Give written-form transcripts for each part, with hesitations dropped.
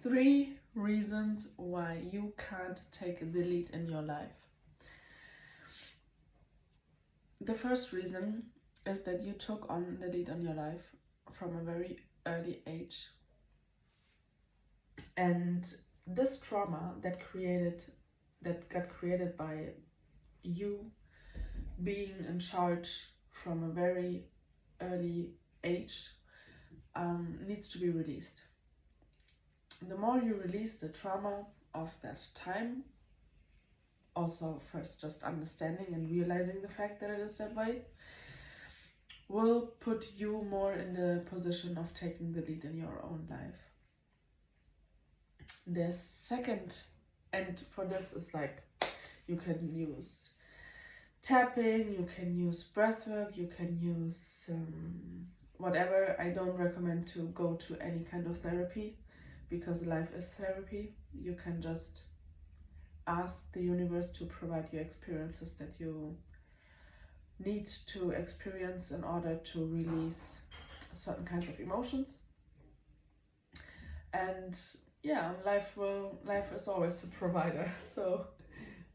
3 reasons why you can't take the lead in your life. The first reason is that you took on the lead on your life from a very early age. And this trauma that got created by you being in charge from a very early age needs to be released. The more you release the trauma of that time, also first just understanding and realizing the fact that it is that way, will put you more in the position of taking the lead in your own life. The second, and for this is like, you can use tapping, you can use breathwork, you can use whatever. I don't recommend to go to any kind of therapy, because life is therapy. You can just ask the universe to provide you experiences that you need to experience in order to release certain kinds of emotions. And yeah, life is always a provider. So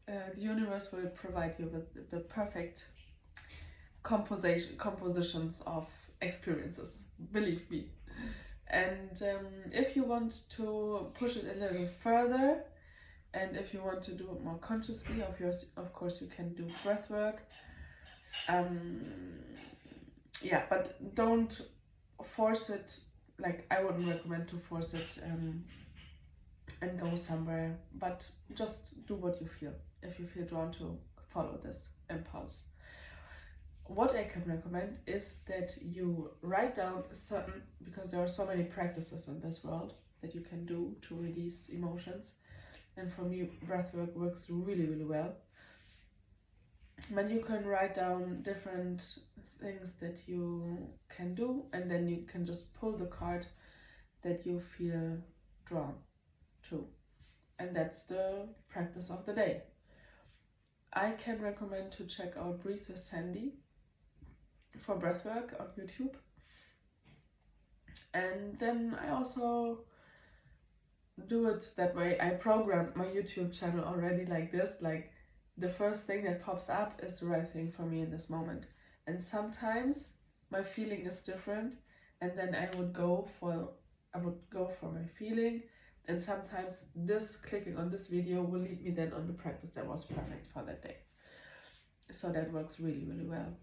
the universe will provide you with the perfect compositions of experiences, believe me. And if you want to push it a little further, and if you want to do it more consciously, of course you can do breath work. Yeah, but don't force it. Like, I wouldn't recommend to force it and go somewhere, but just do what you feel, if you feel drawn to follow this impulse. What I can recommend is that you write down because there are so many practices in this world that you can do to release emotions, and for me breathwork works really, really well. But you can write down different things that you can do, and then you can just pull the card that you feel drawn to, and that's the practice of the day. I can recommend to check out Breathe with Sandy for breathwork on YouTube. And then I also do it that way. I programmed my YouTube channel already like this, like the first thing that pops up is the right thing for me in this moment. And sometimes my feeling is different, and then I would go for my feeling, and sometimes this clicking on this video will lead me then on the practice that was perfect for that day. So that works really, really well.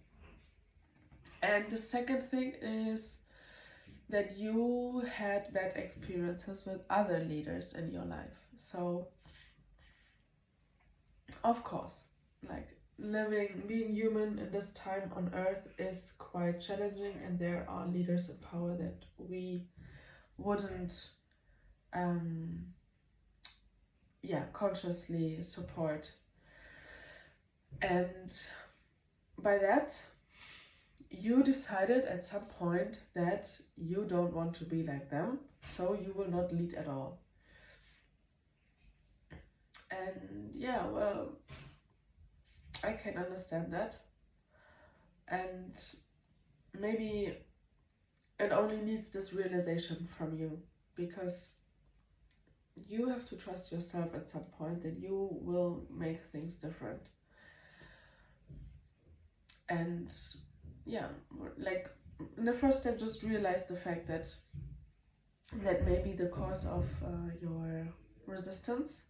And the second thing is that you had bad experiences with other leaders in your life. So, of course, like being human in this time on earth is quite challenging, and there are leaders in power that we wouldn't consciously support. And by that, you decided at some point that you don't want to be like them, so you will not lead at all. And yeah, well, I can understand that. And maybe it only needs this realization from you, because you have to trust yourself at some point that you will make things different. And yeah, like in the first step, just realize the fact that may be the cause of your resistance,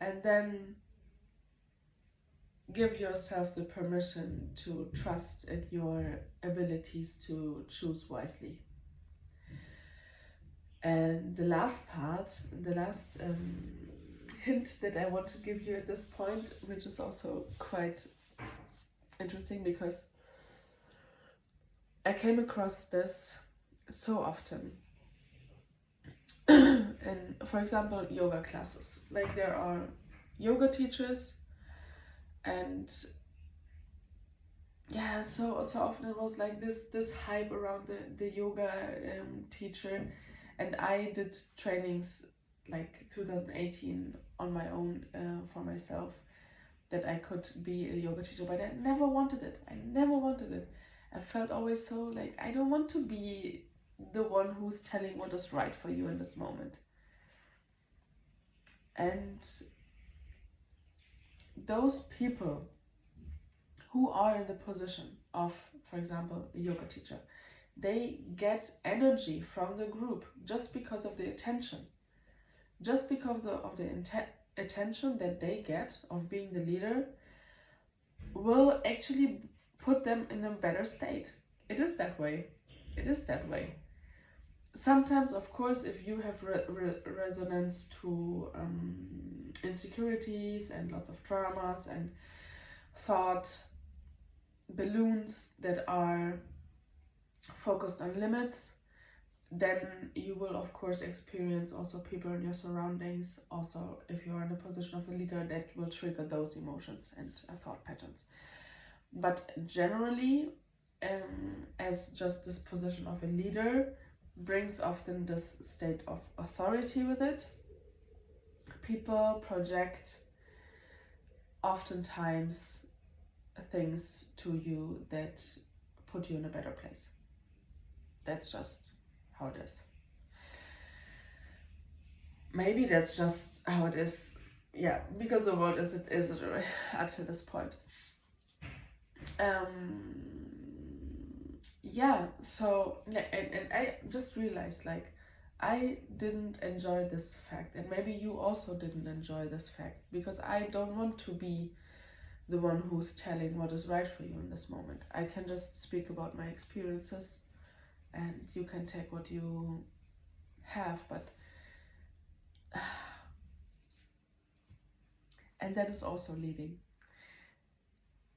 and then give yourself the permission to trust in your abilities to choose wisely. And the last hint that I want to give you at this point, which is also quite interesting, because I came across this so often. And for example, yoga classes. Like, there are yoga teachers, and yeah, so often it was like this hype around the yoga teacher. And I did trainings like 2018 on my own for myself, that I could be a yoga teacher, but I never wanted it. I felt always so like, I don't want to be the one who's telling what is right for you in this moment. And those people who are in the position of, for example, a yoga teacher, they get energy from the group just because of the attention. Just because of the attention that they get of being the leader will actually put them in a better state. It is that way. It is that way. Sometimes, of course, if you have resonance to insecurities and lots of traumas and thought balloons that are focused on limits, then you will of course experience also people in your surroundings, also if you're in a position of a leader, that will trigger those emotions and thought patterns. But generally, as just this position of a leader brings often this state of authority with it, people project oftentimes things to you that put you in a better place. That's just how it is. Maybe that's just how it is, yeah, because the world is it is until this point. Yeah, so and I just realized, like, I didn't enjoy this fact, and maybe you also didn't enjoy this fact, because I don't want to be the one who's telling what is right for you in this moment. I can just speak about my experiences and you can take what you have, but and that is also leading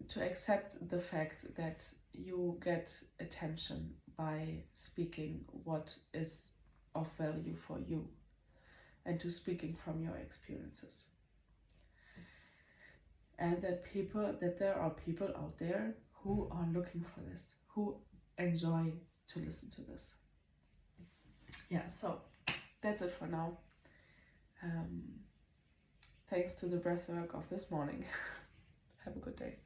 to accept the fact that you get attention by speaking what is of value for you and to speaking from your experiences. And that there are people out there who are looking for this, who enjoy to listen to this. Yeah, so that's it for now. Thanks to the breathwork of this morning. Have a good day.